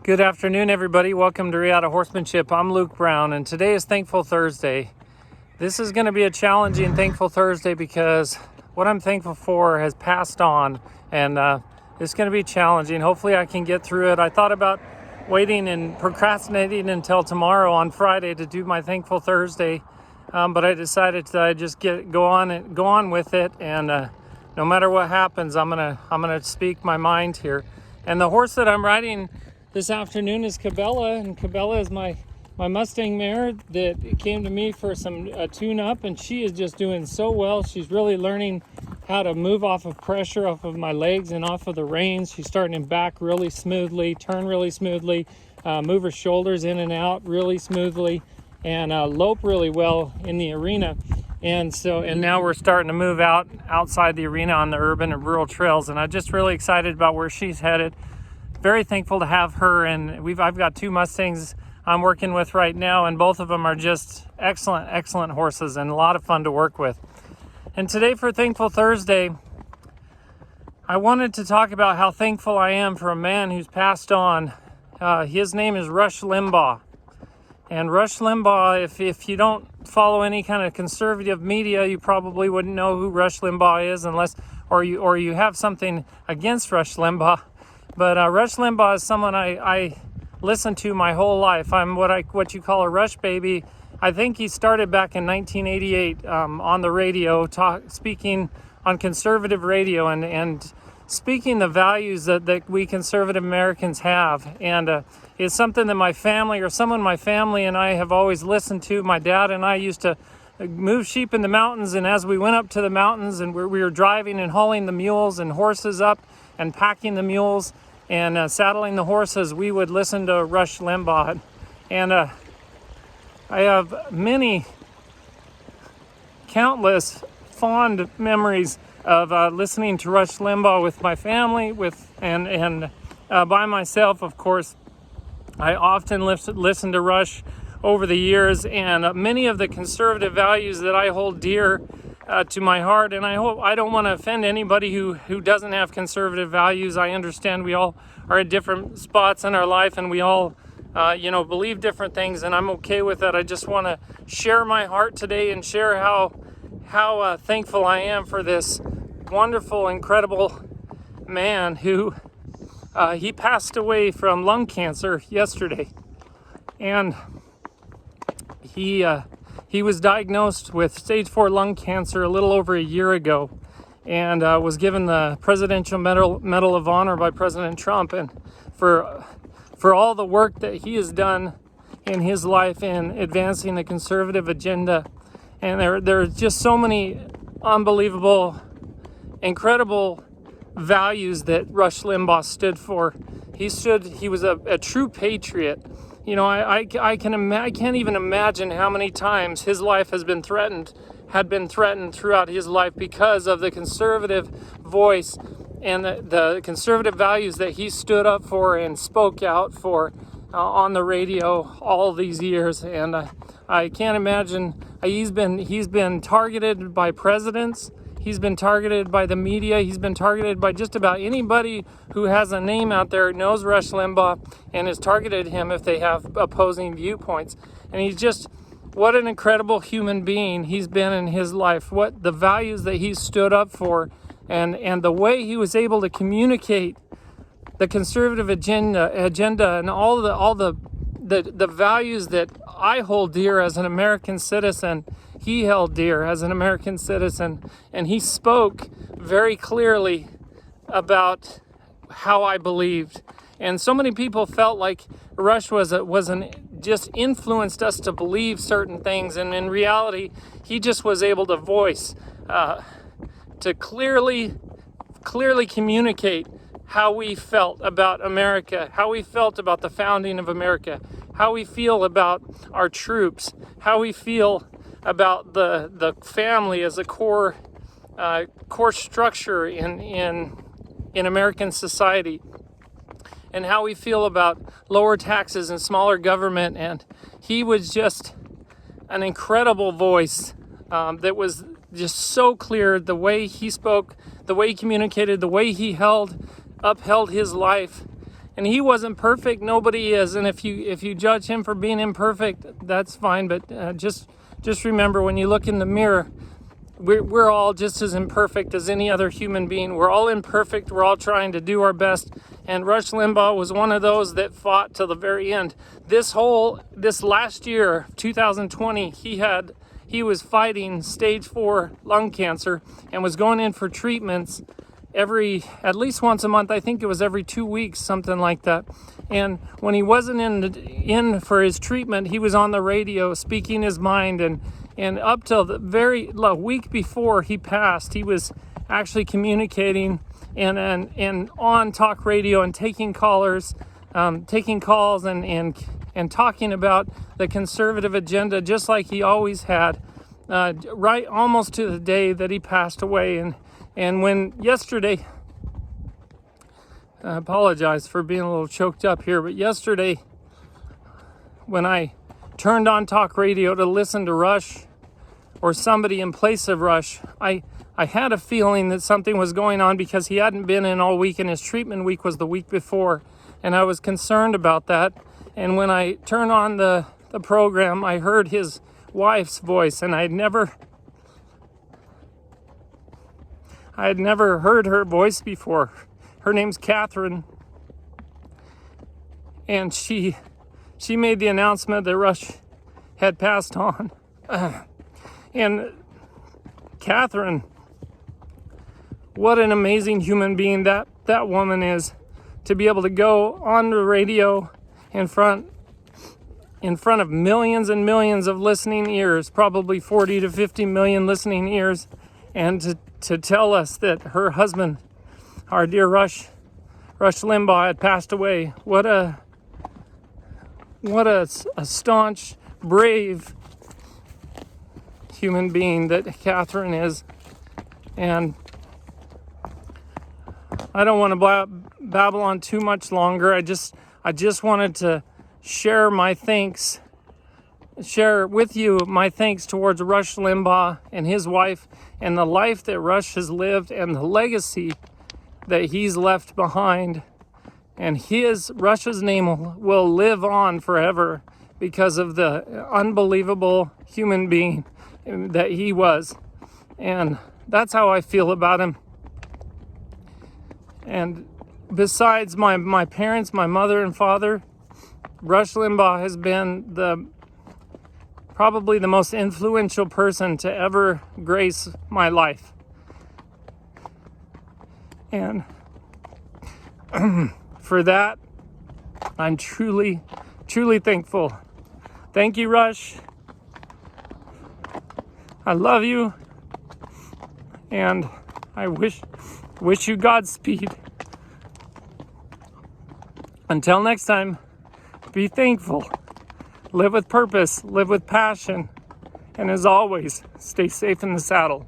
Good afternoon, everybody. Welcome to Reata Horsemanship. I'm Luke Brown, and today is Thankful Thursday. This is going to be a challenging Thankful Thursday because what I'm thankful for has passed on, and it's going to be challenging. Hopefully I can get through it. I thought about waiting and procrastinating until tomorrow on Friday to do my Thankful Thursday, but I decided to just go on with it, and no matter what happens, I'm gonna speak my mind here. And the horse that I'm riding this afternoon is Cabela, and Cabela is my Mustang mare that came to me for some tune-up, and she is just doing so well. She's really learning how to move off of pressure, off of my legs and off of the reins. She's starting to back really smoothly, turn really smoothly, move her shoulders in and out really smoothly, and lope really well in the arena. And now we're starting to move outside the arena on the urban and rural trails, and I'm just really excited about where she's headed. Very thankful to have her, and I've got two Mustangs I'm working with right now, and both of them are just excellent horses and a lot of fun to work with. And today for Thankful Thursday, I wanted to talk about how thankful I am for a man who's passed on. His name is Rush Limbaugh. And Rush Limbaugh, if you don't follow any kind of conservative media, you probably wouldn't know who Rush Limbaugh is or you have something against Rush Limbaugh. But Rush Limbaugh is someone I listened to my whole life. I'm what you call a Rush baby. I think he started back in 1988 on the radio, speaking on conservative radio and speaking the values that we conservative Americans have. And it's something that my family and I have always listened to. My dad and I used to move sheep in the mountains, and as we went up to the mountains and we were driving and hauling the mules and horses up and packing the mules and saddling the horses, we would listen to Rush Limbaugh. And I have countless fond memories of listening to Rush Limbaugh with my family, and by myself, of course. I often listen to Rush over the years, and many of the conservative values that I hold dear to my heart, and I hope I don't want to offend anybody who doesn't have conservative values. I understand we all are at different spots in our life, and we all believe different things, and I'm okay with that. I just want to share my heart today and share how thankful I am for this wonderful, incredible man who he passed away from lung cancer yesterday, and he was diagnosed with stage 4 lung cancer a little over a year ago, and was given the Presidential Medal of Honor by President Trump, and for all the work that he has done in his life in advancing the conservative agenda. And there are just so many unbelievable, incredible values that Rush Limbaugh stood for. He was a true patriot. You know, I can't even imagine how many times his life had been threatened throughout his life because of the conservative voice and the conservative values that he stood up for and spoke out for on the radio all these years. And I can't imagine. He's been targeted by presidents. He's been targeted by the media. He's been targeted by just about anybody who has a name out there, knows Rush Limbaugh, and has targeted him if they have opposing viewpoints. And what an incredible human being he's been in his life. What the values that he stood up for, and the way he was able to communicate the conservative agenda and all the values that I hold dear as an American citizen. He held dear as an American citizen, and he spoke very clearly about how I believed. And so many people felt like Rush just influenced us to believe certain things, and in reality, he just was able to voice, to clearly communicate how we felt about America, how we felt about the founding of America, how we feel about our troops, how we feel about the family as a core structure in American society, and how we feel about lower taxes and smaller government. And he was just an incredible voice that was just so clear, the way he spoke, the way he communicated, the way he upheld his life And he wasn't perfect. Nobody is. And if you judge him for being imperfect, that's fine. But just remember, when you look in the mirror, we're all just as imperfect as any other human being. We're all imperfect. We're all trying to do our best. And Rush Limbaugh was one of those that fought till the very end. This last year, 2020, he was fighting stage 4 lung cancer and was going in for treatments at least once a month. I think it was every 2 weeks, something like that. And when he wasn't in for his treatment, he was on the radio speaking his mind, and up till the very week before he passed, he was actually communicating and on talk radio and taking calls and talking about the conservative agenda, just like he always had, right almost to the day that he passed away. And when yesterday, I apologize for being a little choked up here, but yesterday when I turned on talk radio to listen to Rush or somebody in place of Rush, I had a feeling that something was going on, because he hadn't been in all week and his treatment week was the week before. And I was concerned about that. And when I turned on the program, I heard his wife's voice, and I had never heard her voice before. Her name's Kathryn, and she made the announcement that Rush had passed on. And Kathryn, what an amazing human being that woman is, to be able to go on the radio in front of millions and millions of listening ears, probably 40 to 50 million listening ears, and to tell us that her husband, our dear Rush Limbaugh, had passed away. What a staunch, brave human being that Kathryn is. And I don't want to babble on too much longer. I just wanted to share with you my thanks towards Rush Limbaugh and his wife, and the life that Rush has lived, and the legacy that he's left behind. And Rush's name will live on forever because of the unbelievable human being that he was. And that's how I feel about him. And besides my parents, my mother and father, Rush Limbaugh has been probably the most influential person to ever grace my life. And for that, I'm truly, truly thankful. Thank you, Rush. I love you, and I wish you Godspeed. Until next time, be thankful, live with purpose, live with passion, and as always, stay safe in the saddle.